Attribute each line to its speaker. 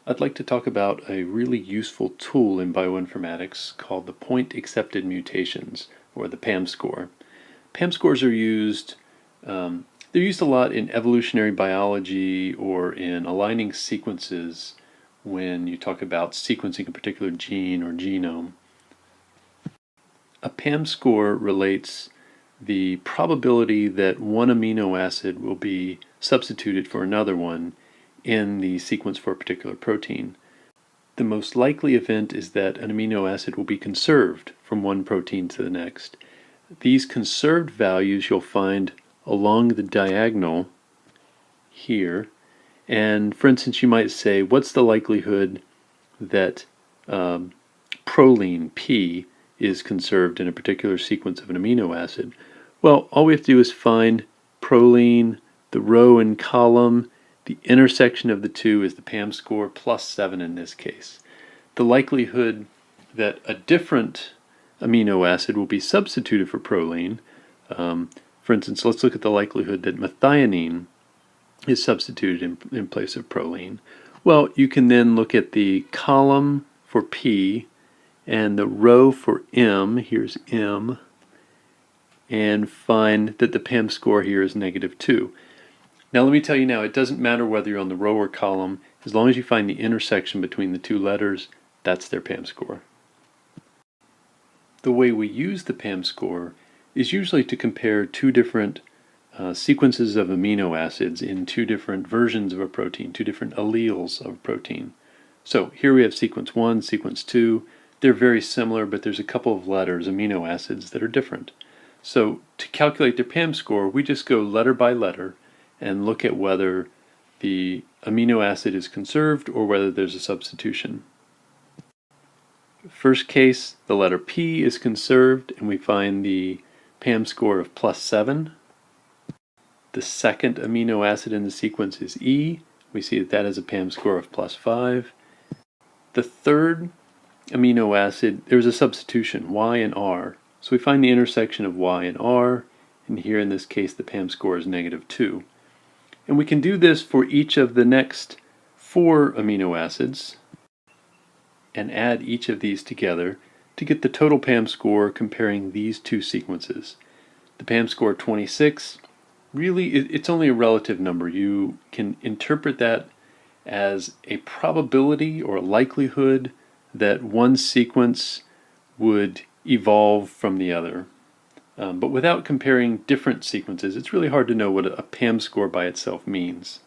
Speaker 1: I'd like to talk about a really useful tool in bioinformatics called the point accepted mutations, or the PAM score. PAM scores are used, they're used a lot in evolutionary biology or in aligning sequences when you talk about sequencing a particular gene or genome. A PAM score relates the probability that one amino acid will be substituted for another one in the sequence for a particular protein. The most likely event is that an amino acid will be conserved from one protein to the next. These conserved values you'll find along the diagonal here. And for instance, you might say, what's the likelihood that proline P is conserved in a particular sequence of an amino acid? Well, all we have to do is find proline, the row and column. The intersection of the two is the PAM score plus 7 in this case. The likelihood that a different amino acid will be substituted for proline, for instance, let's look at the likelihood that methionine is substituted in place of proline. Well, you can then look at the column for P and the row for M, here's M, and find that the PAM score here is -2. Now let me tell you now, it doesn't matter whether you're on the row or column, as long as you find the intersection between the two letters, that's their PAM score. The way we use the PAM score is usually to compare two different sequences of amino acids in two different versions of a protein, two different alleles of a protein. So here we have sequence 1, sequence 2. They're very similar, but there's a couple of letters, amino acids, that are different. So to calculate their PAM score, we just go letter by letter and look at whether the amino acid is conserved or whether there's a substitution. First case, the letter P is conserved, and we find the PAM score of +7. The second amino acid in the sequence is E. We see that that has a PAM score of +5. The third amino acid, there's a substitution, Y and R. So we find the intersection of Y and R, and here in this case the PAM score is -2. And we can do this for each of the next 4 amino acids and add each of these together to get the total PAM score comparing these two sequences. The PAM score 26, really it's only a relative number. You can interpret that as a probability or a likelihood that one sequence would evolve from the other. But without comparing different sequences, it's really hard to know what a PAM score by itself means.